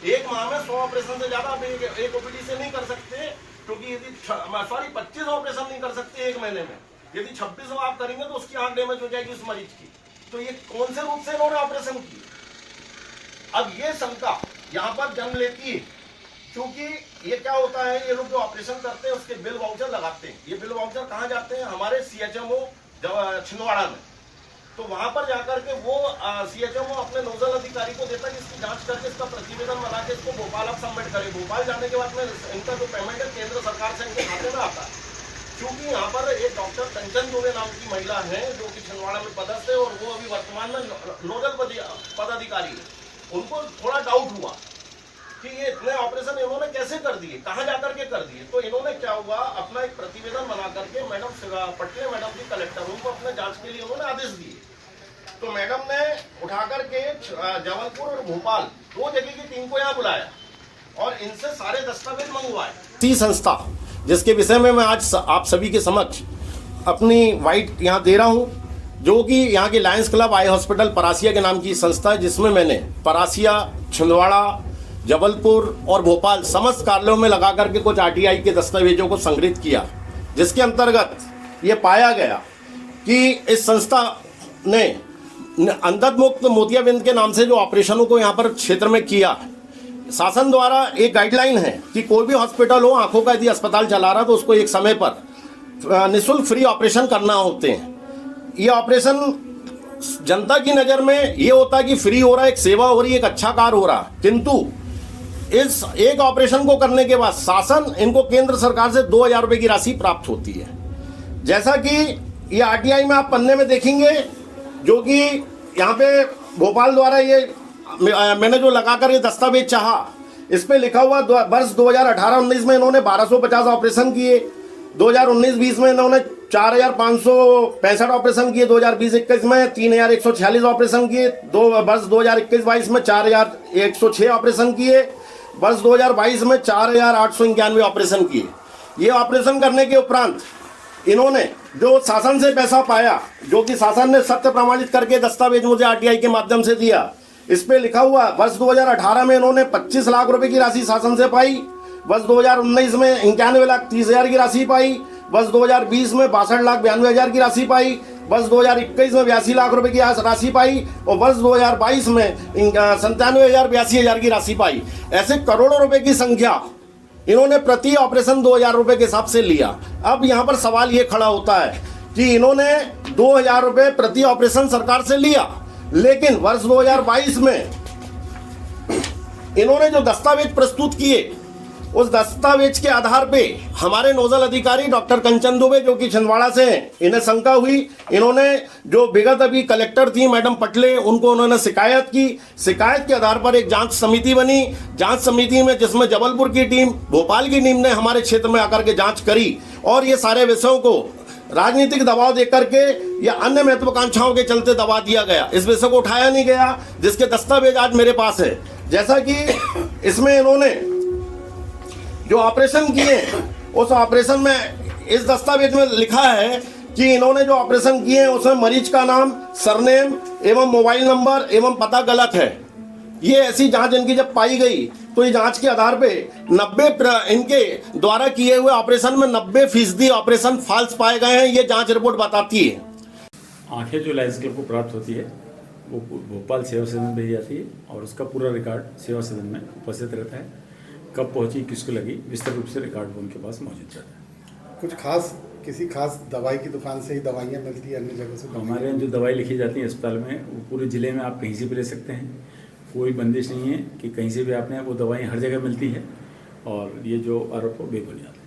एक माह में 100 ऑपरेशन से ज्यादा आप एक ओपीडी से नहीं कर सकते, क्योंकि यदि 25 ऑपरेशन नहीं कर सकते एक महीने में, यदि 26 आप करेंगे तो उसकी आंख डैमेज हो जाएगी उस मरीज की। तो ये कौन से रूप से इन्होंने ऑपरेशन की? अब ये शंका यहाँ पर जन्म लेती है, क्योंकि ये क्या होता है, ये लोग जो ऑपरेशन करते हैं उसके बिल वाउचर लगाते हैं। ये बिल वाउचर कहाँ जाते हैं? हमारे सीएचएमओ छिंदवाड़ा में। तो वहां पर जाकर के वो सीएचएमओ अपने नोडल अधिकारी को देता है कि इसकी जांच करके इसका प्रतिवेदन बना के इसको भोपाल आप सबमिट करें। भोपाल जाने के बाद में इनका जो पेमेंट है केंद्र सरकार से इनके खाते में आता है। क्योंकि यहाँ पर एक डॉक्टर कंचन दुबे नाम की महिला है जो कि छिंदवाड़ा में पदस्थ है, और वो अभी वर्तमान में नोडल पदाधिकारी है। उनको थोड़ा डाउट हुआ कि ये इतने ऑपरेशन इन्होंने कैसे कर दिए, कहाँ जाकर के कर दिए। तो इन्होंने क्या हुआ, अपना एक प्रतिवेदन बना करके मैडम पटले मैडम की कलेक्टर उनको अपने जांच के लिए उन्होंने आदेश दिए। तो मैडम ने उठा करके जबलपुर और भोपाल 2 जगह की टीम को यहाँ बुलाया और इनसे सारे दस्तावेज मंगवाए। ती संस्था जिसके विषय में मैं आज आप सभी के समक्ष अपनी वाइट यहाँ दे रहा हूँ, जो कि यहाँ के Lions club eye hospital Parasia के नाम की संस्था है, जिसमें मैंने परासिया, छिंदवाड़ा, जबलपुर और भोपाल समस्त कार्यालयों में लगा करके कुछ आरटीआई के दस्तावेजों को संग्रहित किया, जिसके अंतर्गत ये पाया गया कि इस संस्था ने अंधत्व मुक्त मोतियाबिंद के नाम से जो ऑपरेशनों को यहाँ पर क्षेत्र में किया, शासन द्वारा एक गाइडलाइन है कि कोई भी हॉस्पिटल हो आंखों का यदि अस्पताल चला रहा तो उसको एक समय पर निःशुल्क फ्री ऑपरेशन करना होते हैं। ये ऑपरेशन जनता की नज़र में ये होता है कि फ्री हो रहा है, एक सेवा हो रही है, एक अच्छा कार्य हो रहा है, किंतु इस एक ऑपरेशन को करने के बाद शासन इनको केंद्र सरकार से 2000 रुपये की राशि प्राप्त होती है। जैसा कि ये आरटीआई में आप पन्ने में देखेंगे, जो कि यहाँ पे भोपाल द्वारा ये मैंने जो लगाकर ये दस्तावेज चाहा, इस पे लिखा हुआ वर्ष 2018-19 में इन्होंने 1250 ऑपरेशन किए, 2019-20 में इन्होंने 4565 ऑपरेशन किए, 2020-21 में 3146 ऑपरेशन किए, वर्ष 2021-22 में 4106 ऑपरेशन किए, वर्ष 2022 में 4891 ऑपरेशन किए। ये ऑपरेशन करने के उपरांत इन्होंने जो शासन से पैसा पाया, जो कि शासन ने सत्य प्रमाणित करके दस्तावेज मुझे आरटीआई के माध्यम से दिया, इस पे लिखा हुआ वर्ष 2018 में इन्होंने 25 लाख रुपए की राशि शासन से पाई, वर्ष 2019 में 91,30,000 की राशि पाई, वर्ष 2020 में 62,92,000 की राशि पाई, वर्ष 2021 में 82 लाख रुपए की राशि पाई, और वर्ष 2022 में 97,82,000 की राशि पाई। ऐसे करोड़ों रुपए की संख्या इन्होंने प्रति ऑपरेशन 2000 रुपए के हिसाब से लिया। अब यहाँ पर सवाल ये खड़ा होता है कि इन्होंने 2000 रुपए प्रति ऑपरेशन सरकार से लिया, लेकिन वर्ष 2022 में इन्होंने जो दस्तावेज प्रस्तुत किए, उस दस्तावेज के आधार पे हमारे नोडल अधिकारी डॉक्टर कंचन दुबे जो कि छिंदवाड़ा से हैं, इन्हें शंका हुई। इन्होंने जो विगत अभी कलेक्टर थी मैडम पटले, उनको उन्होंने शिकायत की। शिकायत के आधार पर एक जांच समिति बनी। जांच समिति में जिसमें जबलपुर की टीम, भोपाल की टीम ने हमारे क्षेत्र में आकर के जांच करी, और ये सारे विषयों को राजनीतिक दबाव देकर के या अन्य महत्वाकांक्षाओं के चलते दबा दिया गया। इस विषय को उठाया नहीं गया, जिसके दस्तावेज आज मेरे पास है। जैसा कि इसमें इन्होंने जो ऑपरेशन किए, उस ऑपरेशन में इस दस्तावेज में लिखा है कि इन्होंने जो ऑपरेशन किए हैं उसमें मरीज का नाम, सरनेम एवं मोबाइल नंबर एवं पता गलत है। ये ऐसी जांच इनकी जब पाई गई तो ये जांच के आधार पे 90 इनके द्वारा किए हुए ऑपरेशन में 90% ऑपरेशन फॉल्स पाए गए हैं। ये जांच रिपोर्ट बताती है। आंखें जो लायंस क्लब को प्राप्त होती है वो भोपाल सेवा सदन भेजी जाती है, और उसका पूरा रिकॉर्ड सेवा सदन में उपस्थित रहता है। कब पहुंची, किसको लगी, विस्तृत रूप से रिकॉर्ड उनके पास मौजूद रहता है। कुछ खास किसी खास दवाई की दुकान से ही दवाइयाँ मिलती है, अन्य जगह से? तो हमारे यहाँ जो दवाई लिखी जाती है अस्पताल में, वो पूरे ज़िले में आप कहीं से भी ले सकते हैं। कोई बंदिश नहीं है कि कहीं से भी आपने, वो दवाई हर जगह मिलती है, और ये जो आरोप हो बेबुनियाद है।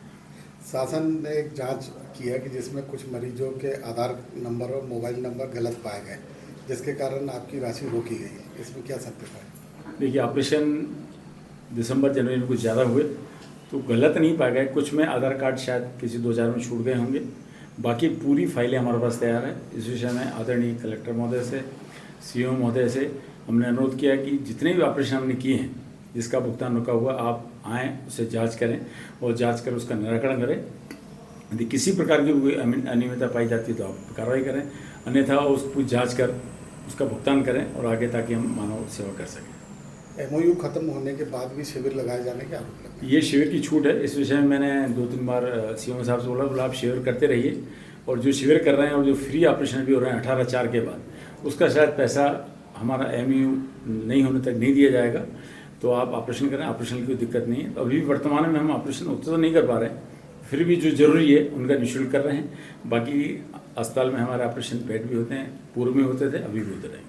शासन ने एक जांच की है कि जिसमें कुछ मरीजों के आधार नंबर और मोबाइल नंबर गलत पाए गए, जिसके कारण आपकी राशि रोकी गई। इसमें क्या सत्य है? देखिए, ऑपरेशन दिसंबर जनवरी में कुछ ज़्यादा हुए तो गलत नहीं पाए गए। कुछ में आधार कार्ड शायद किसी 2000 में छूट गए होंगे। बाकी पूरी फाइलें हमारे पास तैयार है। इस विषय में आदरणीय कलेक्टर महोदय से, सीओ महोदय से हमने अनुरोध किया कि जितने भी ऑपरेशन हमने किए हैं, जिसका भुगतान रुका हुआ, आप आएँ, उसे जांच करें, और जांच कर उसका निराकरण करें। यदि किसी प्रकार की कोई अनियमितता पाई जाती है तो आप कार्रवाई करें, अन्यथा उसकी जाँच कर उसका भुगतान करें, और आगे ताकि हम मानव सेवा कर सकें। एमओयू खत्म होने के बाद भी शिविर लगाए जाने के आरोप लगे। ये शिविर की छूट है। इस विषय में मैंने 2-3 बार सीएम साहब से बोला आप शिविर करते रहिए, और जो शिविर कर रहे हैं और जो फ्री ऑपरेशन भी हो रहे हैं 18/4 के बाद, उसका शायद पैसा हमारा एमओयू नहीं होने तक नहीं दिया जाएगा। तो आप ऑपरेशन करें, ऑपरेशन की कोई दिक्कत नहीं है। तो अभी वर्तमान में हम ऑपरेशन उतना तो नहीं कर पा रहे हैं, फिर भी जो जरूरी है उनका निःशुल्क कर रहे हैं। बाकी अस्पताल में हमारे ऑपरेशन बेड भी होते हैं, पूर्व में होते थे, अभी भी होते रहेंगे।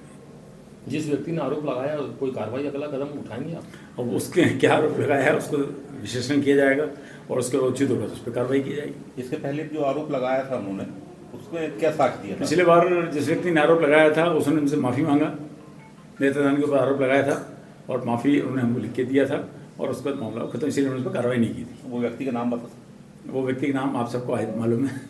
जिस व्यक्ति ने आरोप लगाया कोई कार्रवाई अगला कदम उठाएंगे आप? अब उसके क्या आरोप लगाया है उसको विश्लेषण किया जाएगा और उसके बाद उचित होगा तो उस पर कार्रवाई की जाएगी। इसके पहले जो आरोप लगाया था उन्होंने, उसमें क्या साक्ष्य दिया था? पिछले बार जिस व्यक्ति ने आरोप लगाया था उसने हमसे माफ़ी मांगा, नेत्रदान के ऊपर आरोप लगाया था और माफ़ी उन्होंने हमको लिख के दिया था और उसके बाद मामला खत्म, इसलिए उन्होंने उस पर कार्रवाई नहीं की थी। वो व्यक्ति का नाम बता सकते? वो व्यक्ति का नाम आप सबको मालूम है।